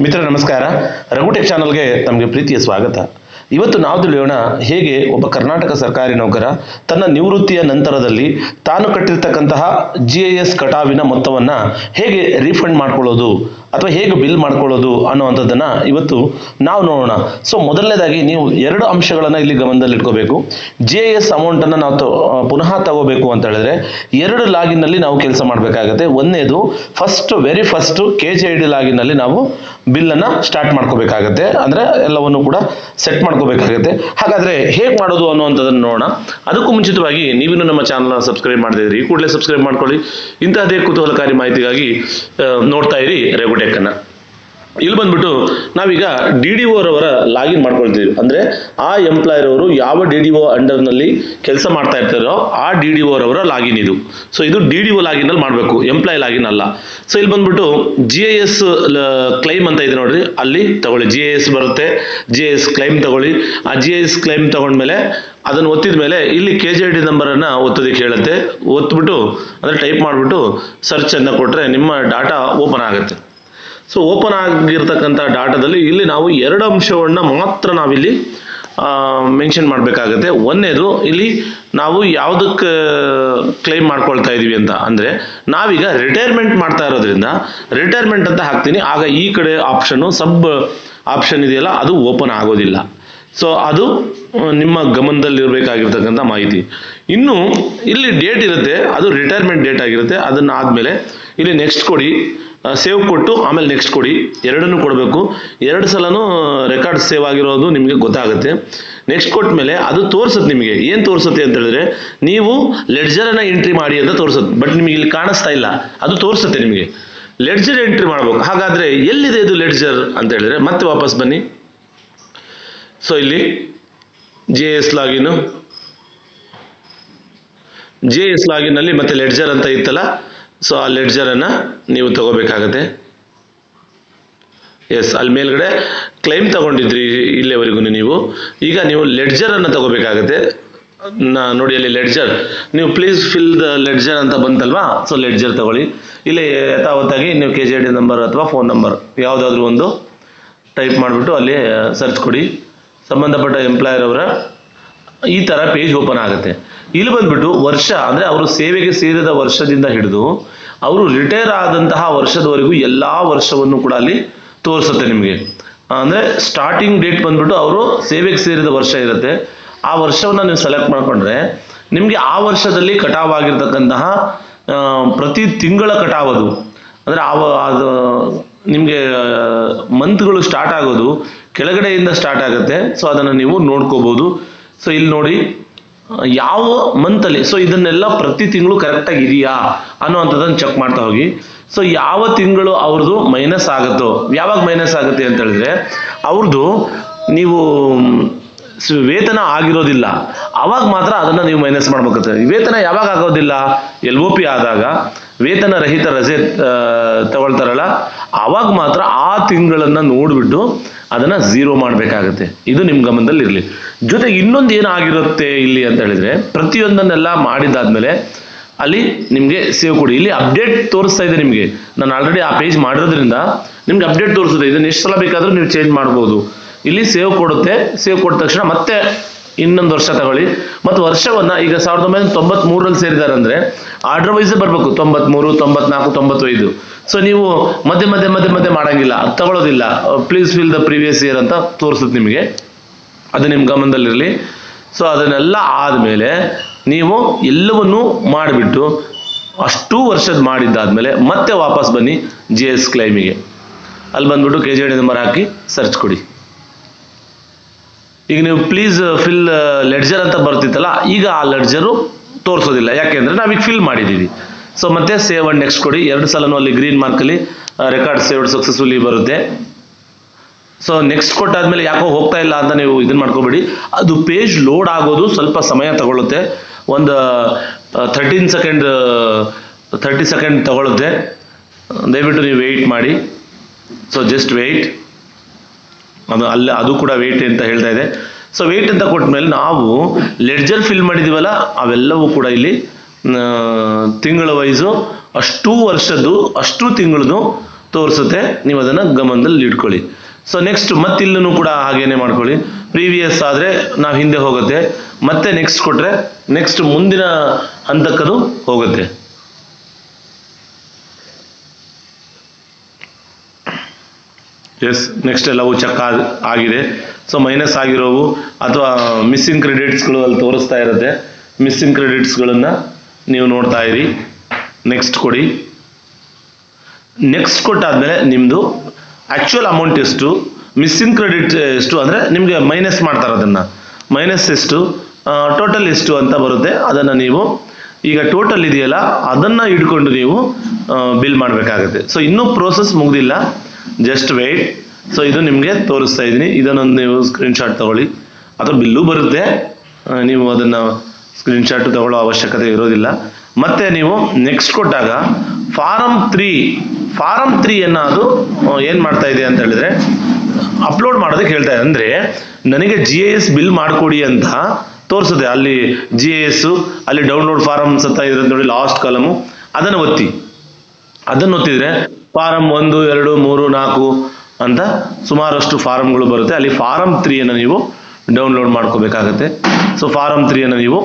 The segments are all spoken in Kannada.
ಮಿತ್ರ ನಮಸ್ಕಾರ. ರಘುಟೆಕ್ ಚಾನಲ್ಗೆ ತಮಗೆ ಪ್ರೀತಿಯ ಸ್ವಾಗತ. ಇವತ್ತು ನಾವು ತಿಳಿಯೋಣ ಹೇಗೆ ಒಬ್ಬ ಕರ್ನಾಟಕ ಸರ್ಕಾರಿ ನೌಕರ ತನ್ನ ನಿವೃತ್ತಿಯ ನಂತರದಲ್ಲಿ ತಾನು ಕಟ್ಟಿರ್ತಕ್ಕಂತಹ GIS ಕಟಾವಿನ ಮೊತ್ತವನ್ನು ಹೇಗೆ ರೀಫಂಡ್ ಮಾಡ್ಕೊಳ್ಳೋದು ಅಥವಾ ಹೇಗೆ ಬಿಲ್ ಮಾಡ್ಕೊಳ್ಳೋದು ಅನ್ನುವಂಥದ್ದನ್ನು ಇವತ್ತು ನಾವು ನೋಡೋಣ. ಸೊ ಮೊದಲನೇದಾಗಿ ನೀವು ಎರಡು ಅಂಶಗಳನ್ನು ಇಲ್ಲಿ ಗಮನದಲ್ಲಿ ಇಟ್ಕೋಬೇಕು. GIS ಅಮೌಂಟನ್ನು ನಾವು ಪುನಃ ತಗೋಬೇಕು ಅಂತ ಹೇಳಿದ್ರೆ ಎರಡು ಲಾಗಿನ್ನಲ್ಲಿ ನಾವು ಕೆಲಸ ಮಾಡಬೇಕಾಗುತ್ತೆ. ಒಂದನೇದು ವೆರಿ ಫಸ್ಟ್ KJID ಲಾಗಿನ್ನಲ್ಲಿ ನಾವು ಬಿಲ್ಲನ್ನು ಸ್ಟಾರ್ಟ್ ಮಾಡ್ಕೋಬೇಕಾಗತ್ತೆ, ಅಂದರೆ ಎಲ್ಲವನ್ನು ಕೂಡ ಸೆಟ್ ಮಾಡ್ಕೋಬೇಕಾಗತ್ತೆ. ಹಾಗಾದರೆ ಹೇಗೆ ಮಾಡೋದು ಅನ್ನುವಂಥದ್ದನ್ನು ನೋಡೋಣ. ಅದಕ್ಕೂ ಮುಂಚಿತವಾಗಿ ನೀವಿನ್ನೂ ನಮ್ಮ ಚಾನಲ್ನ ಸಬ್ಸ್ಕ್ರೈಬ್ ಮಾಡದಿದ್ರಿ ಈ ಕೂಡಲೇ ಸಬ್ಸ್ಕ್ರೈಬ್ ಮಾಡ್ಕೊಳ್ಳಿ. ಇಂತಹದೇ ಕುತೂಹಲಕಾರಿ ಮಾಹಿತಿಗಾಗಿ ನೋಡ್ತಾ ಇರಿ ರೆಗುಟೆಕ್ ಅನ್ನ. ಇಲ್ಲಿ ಬಂದ್ಬಿಟ್ಟು ನಾವೀಗ DDO ರವರ ಲಾಗಿನ್ ಮಾಡ್ಕೊಳ್ತೀವಿ. ಅಂದ್ರೆ ಆ ಎಂಪ್ಲಾಯರ್ ಅವರು ಯಾವ DDO ಅಂಡರ್ನಲ್ಲಿ ಕೆಲಸ ಮಾಡ್ತಾ ಇರ್ತಾರೋ ಆ DDO ರವರ ಲಾಗಿನ್ ಇದು. ಸೊ ಇದು DDO ಲಾಗಿನ್ ಅಲ್ಲಿ ಮಾಡಬೇಕು, ಎಂಪ್ಲಾಯ್ ಲಾಗಿನ್ ಅಲ್ಲ. ಸೊ ಇಲ್ಲಿ ಬಂದ್ಬಿಟ್ಟು GIS ಕ್ಲೈಮ್ ಅಂತ ಇದೆ ನೋಡ್ರಿ, ಅಲ್ಲಿ ತಗೊಳ್ಳಿ. GIS ಬರುತ್ತೆ, GIS ಕ್ಲೈಮ್ ತಗೊಳ್ಳಿ. ಆ GIS ಕ್ಲೈಮ್ ತಗೊಂಡ್ಮೇಲೆ ಅದನ್ನು ಒತ್ತಿದ ಮೇಲೆ ಇಲ್ಲಿ KJID ನಂಬರನ್ನು ಒತ್ತೋದಕ್ಕೆ ಹೇಳುತ್ತೆ. ಒತ್ಬಿಟ್ಟು ಅಂದರೆ ಟೈಪ್ ಮಾಡಿಬಿಟ್ಟು ಸರ್ಚ್ ಅನ್ನು ಕೊಟ್ಟರೆ ನಿಮ್ಮ ಡಾಟಾ ಓಪನ್ ಆಗುತ್ತೆ. ಸೊ ಓಪನ್ ಆಗಿರ್ತಕ್ಕಂಥ ಡಾಟಾದಲ್ಲಿ ಇಲ್ಲಿ ನಾವು ಎರಡು ಅಂಶವನ್ನು ಮಾತ್ರ ನಾವಿಲ್ಲಿ ಮೆನ್ಷನ್ ಮಾಡಬೇಕಾಗುತ್ತೆ. ಒಂದನೇದು ಇಲ್ಲಿ ನಾವು ಯಾವುದಕ್ಕೆ ಕ್ಲೈಮ್ ಮಾಡ್ಕೊಳ್ತಾ ಇದೀವಿ ಅಂತ ಅಂದರೆ ನಾವೀಗ ರಿಟೈರ್ಮೆಂಟ್ ಮಾಡ್ತಾ ಇರೋದ್ರಿಂದ ರಿಟೈರ್ಮೆಂಟ್ ಅಂತ ಹಾಕ್ತೀನಿ. ಆಗ ಈ ಕಡೆ ಆಪ್ಷನ್ನು ಸಬ್ ಆಪ್ಷನ್ ಇದೆಯಲ್ಲ ಅದು ಓಪನ್ ಆಗೋದಿಲ್ಲ. ಸೊ ಅದು ನಿಮ್ಮ ಗಮನದಲ್ಲಿರಬೇಕಾಗಿರ್ತಕ್ಕಂಥ ಮಾಹಿತಿ. ಇನ್ನು ಇಲ್ಲಿ ಡೇಟ್ ಇರುತ್ತೆ, ಅದು ರಿಟೈರ್ಮೆಂಟ್ ಡೇಟ್ ಆಗಿರುತ್ತೆ. ಅದನ್ನ ಆದಮೇಲೆ ಇಲ್ಲಿ ನೆಕ್ಸ್ಟ್ ಕೊಡಿ, ಸೇವ್ ಕೊಟ್ಟು ಆಮೇಲೆ ನೆಕ್ಸ್ಟ್ ಕೊಡಿ, ಎರಡನ್ನೂ ಕೊಡಬೇಕು. ಎರಡು ಸಲನೂ ರೆಕಾರ್ಡ್ ಸೇವ್ ಆಗಿರೋದು ನಿಮಗೆ ಗೊತ್ತಾಗುತ್ತೆ. ನೆಕ್ಸ್ಟ್ ಕೊಟ್ಟ ಮೇಲೆ ಅದು ತೋರಿಸುತ್ತೆ ನಿಮಗೆ. ಏನು ತೋರಿಸುತ್ತೆ ಅಂತ ಹೇಳಿದ್ರೆ ನೀವು ಲೆಡ್ಜರನ್ನು ಎಂಟ್ರಿ ಮಾಡಿ ಅಂತ ತೋರಿಸುತ್ತೆ. ಬಟ್ ನಿಮಗೆ ಇಲ್ಲಿ ಕಾಣಿಸ್ತಾ ಇಲ್ಲ, ಅದು ತೋರಿಸುತ್ತೆ ನಿಮಗೆ. ಲೆಡ್ಜರ್ ಎಂಟ್ರಿ ಮಾಡಬೇಕು. ಹಾಗಾದರೆ ಎಲ್ಲಿದೆ ಇದು ಲೆಡ್ಜರ್ ಅಂತ ಹೇಳಿದ್ರೆ ಮತ್ತೆ ವಾಪಸ್ ಬನ್ನಿ. ಸೊ ಇಲ್ಲಿ GIS ಲಾಗಿನಲ್ಲಿ ಮತ್ತೆ ಲೆಡ್ಜರ್ ಅಂತ ಇತ್ತಲ್ಲ, ಸೊ ಆ ಲೆಡ್ಜರನ್ನು ನೀವು ತಗೋಬೇಕಾಗತ್ತೆ. ಎಸ್, ಅಲ್ಲಿ ಮೇಲ್ಗಡೆ ಕ್ಲೈಮ್ ತಗೊಂಡಿದ್ರಿ ಇಲ್ಲಿವರೆಗೂ ನೀವು. ಈಗ ನೀವು ಲೆಡ್ಜರನ್ನು ತಗೋಬೇಕಾಗತ್ತೆ. ನೋಡಿ ಅಲ್ಲಿ ಲೆಡ್ಜರ್, ನೀವು ಪ್ಲೀಸ್ ಫಿಲ್ ದ ಲೆಡ್ಜರ್ ಅಂತ ಬಂತಲ್ವಾ, ಸೊ ಲೆಡ್ಜರ್ ತಗೊಳ್ಳಿ. ಇಲ್ಲಿ ಯಥಾವತ್ತಾಗಿ ನೀವು KJID ನಂಬರ್ ಅಥವಾ ಫೋನ್ ನಂಬರ್ ಯಾವುದಾದ್ರೂ ಒಂದು ಟೈಪ್ ಮಾಡಿಬಿಟ್ಟು ಅಲ್ಲಿ ಸರ್ಚ್ ಕೊಡಿ. ಸಂಬಂಧಪಟ್ಟ ಎಂಪ್ಲಾಯರ್ ಅವರ ಈ ಥರ ಪೇಜ್ ಓಪನ್ ಆಗುತ್ತೆ. ಇಲ್ಲಿ ಬಂದ್ಬಿಟ್ಟು ವರ್ಷ ಅಂದರೆ ಅವರು ಸೇವೆಗೆ ಸೇರಿದ ವರ್ಷದಿಂದ ಹಿಡಿದು ಅವರು ರಿಟೈರ್ ಆದಂತಹ ವರ್ಷದವರೆಗೂ ಎಲ್ಲ ವರ್ಷವನ್ನು ಕೂಡ ಅಲ್ಲಿ ತೋರಿಸುತ್ತೆ ನಿಮಗೆ. ಅಂದರೆ ಸ್ಟಾರ್ಟಿಂಗ್ ಡೇಟ್ ಬಂದ್ಬಿಟ್ಟು ಅವರು ಸೇವೆಗೆ ಸೇರಿದ ವರ್ಷ ಇರುತ್ತೆ. ಆ ವರ್ಷವನ್ನು ನೀವು ಸೆಲೆಕ್ಟ್ ಮಾಡಿಕೊಂಡ್ರೆ ನಿಮಗೆ ಆ ವರ್ಷದಲ್ಲಿ ಕಟಾವಾಗಿರ್ತಕ್ಕಂತಹ ಪ್ರತಿ ತಿಂಗಳ ಕಟಾವದು ಅಂದರೆ ಅದು ನಿಮಗೆ ಮಂತ್ಗಳು ಸ್ಟಾರ್ಟ್ ಆಗೋದು ಕೆಳಗಡೆಯಿಂದ ಸ್ಟಾರ್ಟ್ ಆಗುತ್ತೆ. ಸೊ ಅದನ್ನು ನೀವು ನೋಡ್ಕೋಬಹುದು. ಸೊ ಇಲ್ಲಿ ನೋಡಿ ಯಾವ ಮಂತಲ್ಲಿ, ಸೊ ಇದನ್ನೆಲ್ಲ ಪ್ರತಿ ತಿಂಗಳು ಕರೆಕ್ಟಾಗಿ ಇದೆಯಾ ಅನ್ನೋವಂಥದ್ದನ್ನು ಚೆಕ್ ಮಾಡ್ತಾ ಹೋಗಿ. ಸೊ ಯಾವ ತಿಂಗಳು ಅವ್ರದ್ದು ಮೈನಸ್ ಆಗುತ್ತೋ, ಯಾವಾಗ ಮೈನಸ್ ಆಗುತ್ತೆ ಅಂತ ಹೇಳಿದ್ರೆ ಅವ್ರದ್ದು ನೀವು ವೇತನ ಆಗಿರೋದಿಲ್ಲ ಅವಾಗ ಮಾತ್ರ ಅದನ್ನು ನೀವು ಮೈನಸ್ ಮಾಡ್ಬೇಕಾಗ್ತದೆ. ವೇತನ ಯಾವಾಗ ಆಗೋದಿಲ್ಲ, LOP ಆದಾಗ ವೇತನ ರಹಿತ ರಜೆ ತಗೊಳ್ತಾರಲ್ಲ ಆವಾಗ ಮಾತ್ರ ಆ ತಿಂಗಳನ್ನು ನೋಡ್ಬಿಟ್ಟು ಅದನ್ನ 0 ಮಾಡಬೇಕಾಗುತ್ತೆ. ಇದು ನಿಮ್ಮ ಗಮನದಲ್ಲಿ ಇರಲಿ. ಜೊತೆಗೆ ಇನ್ನೊಂದು ಏನಾಗಿರುತ್ತೆ ಇಲ್ಲಿ ಅಂತ ಹೇಳಿದ್ರೆ ಪ್ರತಿಯೊಂದನ್ನೆಲ್ಲ ಮಾಡಿದಾದ್ಮೇಲೆ ಅಲ್ಲಿ ನಿಮಗೆ ಸೇವ್ ಕೊಡಿ. ಇಲ್ಲಿ ಅಪ್ಡೇಟ್ ತೋರಿಸ್ತಾ ಇದೆ ನಿಮಗೆ. ನಾನು ಆಲ್ರೆಡಿ ಆ ಪೇಜ್ ಮಾಡಿರೋದ್ರಿಂದ ನಿಮ್ಗೆ ಅಪ್ಡೇಟ್ ತೋರಿಸುತ್ತೆ. ಇದನ್ನ ಎಷ್ಟು ಸಲ ಬೇಕಾದರೂ ನೀವು ಚೇಂಜ್ ಮಾಡ್ಬೋದು. ಇಲ್ಲಿ ಸೇವ್ ಕೊಡುತ್ತೆ. ಸೇವ್ ಕೊಟ್ಟ ತಕ್ಷಣ ಮತ್ತೆ ಇನ್ನೊಂದು ವರ್ಷ ತಗೊಳ್ಳಿ. ಮತ್ತು ವರ್ಷವನ್ನು ಈಗ 1993ರಲ್ಲಿ ಸೇರಿದ್ದಾರೆ ಅಂದರೆ ಆರ್ಡರ್ ವೈಸ್ ಬರಬೇಕು, 93, 94, 95. ಸೊ ನೀವು ಮಧ್ಯೆ ಮಾಡಂಗಿಲ್ಲ, ಅದು ತಗೊಳ್ಳೋದಿಲ್ಲ. Please fill the previous year ಅಂತ ತೋರಿಸುತ್ತೆ ನಿಮಗೆ. ಅದು ನಿಮ್ಮ ಗಮನದಲ್ಲಿರಲಿ. ಸೊ ಅದನ್ನೆಲ್ಲ ಆದಮೇಲೆ ನೀವು ಎಲ್ಲವನ್ನೂ ಮಾಡಿಬಿಟ್ಟು ಅಷ್ಟು ವರ್ಷದ ಮಾಡಿದ್ದಾದ್ಮೇಲೆ ಮತ್ತೆ ವಾಪಸ್ ಬನ್ನಿ GIS ಕ್ಲೈಮಿಗೆ. ಅಲ್ಲಿ ಬಂದ್ಬಿಟ್ಟು KJID ನಂಬರ್ ಹಾಕಿ ಸರ್ಚ್ ಕೊಡಿ. ಈಗ ನೀವು ಪ್ಲೀಸ್ ಫಿಲ್ ಲೆಡ್ಜರ್ ಅಂತ ಬರ್ತಿತ್ತಲ್ಲ, ಈಗ ಆ ಲೆಡ್ಜರು ತೋರಿಸೋದಿಲ್ಲ. ಯಾಕೆಂದರೆ ನಾವೀಗ ಫಿಲ್ ಮಾಡಿದ್ದೀವಿ. ಸೊ ಮತ್ತೆ ಸೇವ್ ಅಂಡ್ ನೆಕ್ಸ್ಟ್ ಕೊಡಿ. ಎರಡು ಸಲನೂ ಅಲ್ಲಿ ಗ್ರೀನ್ ಮಾರ್ಕಲ್ಲಿ ರೆಕಾರ್ಡ್ ಸೇವ್ಡ್ ಸಕ್ಸಸ್ಫುಲಿ ಬರುತ್ತೆ. ಸೊ ನೆಕ್ಸ್ಟ್ ಕೊಟ್ಟಾದ್ಮೇಲೆ ಯಾಕೋ ಹೋಗ್ತಾ ಇಲ್ಲ ಅಂತ ನೀವು ಇದನ್ನ ಮಾಡ್ಕೋಬೇಡಿ. ಅದು ಪೇಜ್ ಲೋಡ್ ಆಗೋದು ಸ್ವಲ್ಪ ಸಮಯ ತಗೊಳ್ಳುತ್ತೆ. ಒಂದು 30 ಸೆಕೆಂಡ್ ತಗೊಳುತ್ತೆ. ದಯವಿಟ್ಟು ನೀವು ವೆಯ್ಟ್ ಮಾಡಿ. So just weight. ಅದು ಕೂಡ ವೆಯ್ಟ್ ಅಂತ ಹೇಳ್ತಾ ಇದೆ. ಸೊ ವೆಯ್ಟ್ ಅಂತ ಕೊಟ್ಮೇಲೆ ನಾವು ಲೆಡ್ಜರ್ ಫಿಲ್ ಮಾಡಿದೀವಲ್ಲ ಅವೆಲ್ಲವೂ ಕೂಡ ಇಲ್ಲಿ ತಿಂಗಳ ವೈಸು ಅಷ್ಟು ವರ್ಷದ್ದು ಅಷ್ಟು ತಿಂಗಳದು ತೋರಿಸುತ್ತೆ, ನೀವು ಅದನ್ನು ಗಮನದಲ್ಲಿ ಇಟ್ಕೊಳ್ಳಿ. ಸೊ ನೆಕ್ಸ್ಟ್ ಮತ್ತಿಲ್ಲೂ ಕೂಡ ಹಾಗೇನೆ ಮಾಡ್ಕೊಳ್ಳಿ. ಪ್ರೀವಿಯಸ್ ಆದರೆ ನಾವು ಹಿಂದೆ ಹೋಗುತ್ತೆ, ಮತ್ತೆ ನೆಕ್ಸ್ಟ್ ಕೊಟ್ಟರೆ ನೆಕ್ಸ್ಟ್ ಮುಂದಿನ ಹಂತಕ್ಕದು ಹೋಗುತ್ತೆ. ಎಸ್, ನೆಕ್ಸ್ಟ್ ಎಲ್ಲವೂ ಚೆಕ್ ಆಗಿದೆ. ಸೊ ಮೈನಸ್ ಆಗಿರೋವು ಅಥವಾ ಮಿಸ್ಸಿಂಗ್ ಕ್ರೆಡಿಟ್ಸ್ಗಳು ಅಲ್ಲಿ ತೋರಿಸ್ತಾ ಇರುತ್ತೆ. ಮಿಸ್ಸಿಂಗ್ ಕ್ರೆಡಿಟ್ಸ್ಗಳನ್ನು ನೀವು ನೋಡ್ತಾ ಇರಿ. ನೆಕ್ಸ್ಟ್ ಕೊಡಿ. ನೆಕ್ಸ್ಟ್ ಕೊಟ್ಟಾದ್ಮೇಲೆ ನಿಮ್ಮದು ಆ್ಯಕ್ಚುಯಲ್ ಅಮೌಂಟ್ ಎಷ್ಟು, ಮಿಸ್ಸಿಂಗ್ ಕ್ರೆಡಿಟ್ ಎಷ್ಟು ಅಂದರೆ ನಿಮಗೆ ಮೈನಸ್ ಮಾಡ್ತಾರೆ, ಅದನ್ನು ಮೈನಸ್ ಎಷ್ಟು, ಟೋಟಲ್ ಎಷ್ಟು ಅಂತ ಬರುತ್ತೆ. ಅದನ್ನು ನೀವು ಈಗ ಟೋಟಲ್ ಇದೆಯಲ್ಲ ಅದನ್ನು ಇಟ್ಕೊಂಡು ನೀವು ಬಿಲ್ ಮಾಡಬೇಕಾಗುತ್ತೆ. ಸೊ ಇನ್ನೂ ಪ್ರೋಸೆಸ್ ಮುಗ್ದಿಲ್ಲ, ಜಸ್ಟ್ ವೆಯ್ಟ್. ಸೊ ಇದು ನಿಮಗೆ ತೋರಿಸ್ತಾ ಇದ್ದೀನಿ. ಇದನ್ನೊಂದು ನೀವು ಸ್ಕ್ರೀನ್ಶಾಟ್ ತಗೊಳ್ಳಿ, ಅಥವಾ ಬಿಲ್ಲು ಬರುತ್ತೆ, ನೀವು ಅದನ್ನು ಸ್ಕ್ರೀನ್ಶಾಟ್ ತಗೊಳ್ಳೋ ಅವಶ್ಯಕತೆ ಇರೋದಿಲ್ಲ. ಮತ್ತೆ ನೀವು ನೆಕ್ಸ್ಟ್ ಕೊಟ್ಟಾಗ ಫಾರಮ್ 3 ಅದು ಏನು ಮಾಡ್ತಾ ಇದೆ ಅಂತ ಹೇಳಿದ್ರೆ ಅಪ್ಲೋಡ್ ಮಾಡೋದಕ್ಕೆ ಹೇಳ್ತಾ ಇದೆ. ಅಂದರೆ ನನಗೆ GIS ಬಿಲ್ ಮಾಡಿಕೊಡಿ ಅಂತ ತೋರಿಸುತ್ತೆ. ಅಲ್ಲಿ GIS ಅಲ್ಲಿ ಡೌನ್ಲೋಡ್ ಫಾರಮ್ಸ್ ಅಂತ ಇದ್ರೆ ನೋಡಿ, ಲಾಸ್ಟ್ ಕಾಲಮು, ಅದನ್ನು ಒತ್ತಿದ್ರೆ ಫಾರಮ್ 1, 2, 3, 4 ಅಂತ ಸುಮಾರಷ್ಟು ಫಾರಮ್ಗಳು ಬರುತ್ತೆ. ಅಲ್ಲಿ ಫಾರಮ್ 3 ನೀವು ಡೌನ್ಲೋಡ್ ಮಾಡ್ಕೋಬೇಕಾಗತ್ತೆ. ಸೊ ಫಾರಮ್ 3 ನೀವು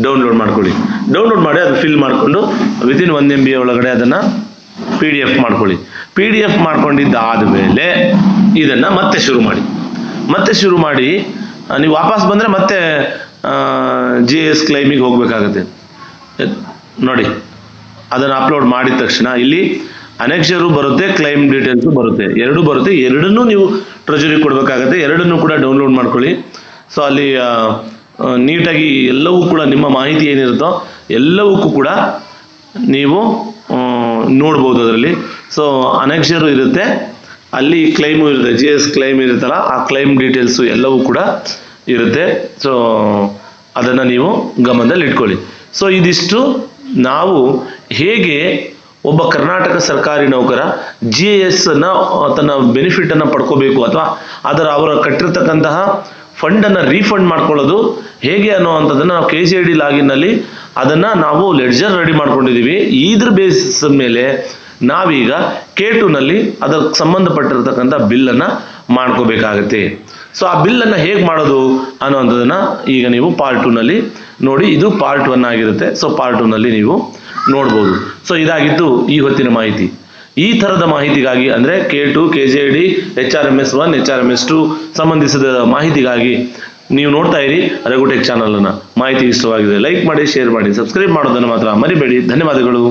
ಡೌನ್ಲೋಡ್ ಮಾಡ್ಕೊಳ್ಳಿ. ಡೌನ್ಲೋಡ್ ಮಾಡಿ ಅದು ಫಿಲ್ ಮಾಡಿಕೊಂಡು ವಿತಿನ್ 1 MB ಒಳಗಡೆ ಅದನ್ನು PDF ಮಾಡ್ಕೊಳ್ಳಿ. PDF ಮಾಡ್ಕೊಂಡಿದ್ದಾದ ಮೇಲೆ ಇದನ್ನು ಮತ್ತೆ ಶುರು ಮಾಡಿ ನೀವು ವಾಪಸ್ ಬಂದರೆ ಮತ್ತೆ GIS ಕ್ಲೈಮಿಗೆ ಹೋಗಬೇಕಾಗತ್ತೆ. ನೋಡಿ, ಅದನ್ನು ಅಪ್ಲೋಡ್ ಮಾಡಿದ ತಕ್ಷಣ ಇಲ್ಲಿ ಅನೆಕ್ಷರು ಬರುತ್ತೆ, ಕ್ಲೈಮ್ ಡೀಟೇಲ್ಸು ಬರುತ್ತೆ, ಎರಡೂ ಬರುತ್ತೆ. ಎರಡನ್ನೂ ನೀವು ಟ್ರೆಜರಿ ಕೊಡಬೇಕಾಗತ್ತೆ. ಎರಡನ್ನೂ ಕೂಡ ಡೌನ್ಲೋಡ್ ಮಾಡ್ಕೊಳ್ಳಿ. ಸೊ ಅಲ್ಲಿ ನೀಟಾಗಿ ಎಲ್ಲವೂ ಕೂಡ ನಿಮ್ಮ ಮಾಹಿತಿ ಏನಿರುತ್ತೋ ಎಲ್ಲವಕ್ಕೂ ಕೂಡ ನೀವು ನೋಡ್ಬೋದು ಅದರಲ್ಲಿ. ಸೊ ಅನೆಕ್ಷರು ಇರುತ್ತೆ, ಅಲ್ಲಿ ಕ್ಲೈಮು ಇರುತ್ತೆ, GIS ಕ್ಲೈಮ್ ಇರುತ್ತಲ್ಲ, ಆ ಕ್ಲೈಮ್ ಡೀಟೇಲ್ಸು ಎಲ್ಲವೂ ಕೂಡ ಇರುತ್ತೆ. ಸೊ ಅದನ್ನು ನೀವು ಗಮನದಲ್ಲಿ ಇಟ್ಕೊಳ್ಳಿ. ಸೊ ಇದಿಷ್ಟು ನಾವು ಹೇಗೆ ಒಬ್ಬ ಕರ್ನಾಟಕ ಸರ್ಕಾರಿ ನೌಕರ GIS ಅನ್ನು ತನ್ನ ಬೆನಿಫಿಟನ್ನು ಪಡ್ಕೋಬೇಕು ಅಥವಾ ಅವರು ಕಟ್ಟಿರ್ತಕ್ಕಂತಹ ಫಂಡನ್ನು ರೀಫಂಡ್ ಮಾಡ್ಕೊಳ್ಳೋದು ಹೇಗೆ ಅನ್ನೋವಂಥದ್ದನ್ನು ನಾವು KCID ಲಾಗಿನ್ನಲ್ಲಿ ಅದನ್ನು ನಾವು ಲೆಡ್ಜರ್ ರೆಡಿ ಮಾಡ್ಕೊಂಡಿದ್ದೀವಿ. ಇದ್ರ ಬೇಸಿಸ್ ಮೇಲೆ ನಾವೀಗ K2ನಲ್ಲಿ ಅದಕ್ಕೆ ಸಂಬಂಧಪಟ್ಟಿರ್ತಕ್ಕಂಥ ಬಿಲ್ಲನ್ನು ಮಾಡ್ಕೋಬೇಕಾಗತ್ತೆ. ಸೊ ಆ ಬಿಲ್ಲನ್ನು ಹೇಗೆ ಮಾಡೋದು ಅನ್ನೋವಂಥದ್ದನ್ನು ಈಗ ನೀವು ಪಾರ್ಟ್ 2ನಲ್ಲಿ ನೋಡಿ. ಇದು ಪಾರ್ಟ್ 1 ಆಗಿರುತ್ತೆ. ಸೊ ಪಾರ್ಟ್ 2ನಲ್ಲಿ ನೀವು ನೋಡ್ಬೋದು. ಸೊ ಇದಾಗಿತ್ತು ಈ ಹೊತ್ತಿನ ಮಾಹಿತಿ. ಈ ಥರದ ಮಾಹಿತಿಗಾಗಿ ಅಂದರೆ K2, KCID, HRMS 1, HRMS 2 ಸಂಬಂಧಿಸಿದ ಮಾಹಿತಿಗಾಗಿ ನೀವು ನೋಡ್ತಾ ಇರಿ ರಘುಟೆಕ್ ಚಾನಲನ್ನು. ಮಾಹಿತಿ ಇಷ್ಟವಾಗಿದೆ ಲೈಕ್ ಮಾಡಿ, ಶೇರ್ ಮಾಡಿ, ಸಬ್ಸ್ಕ್ರೈಬ್ ಮಾಡೋದನ್ನು ಮಾತ್ರ ಮರಿಬೇಡಿ. ಧನ್ಯವಾದಗಳು.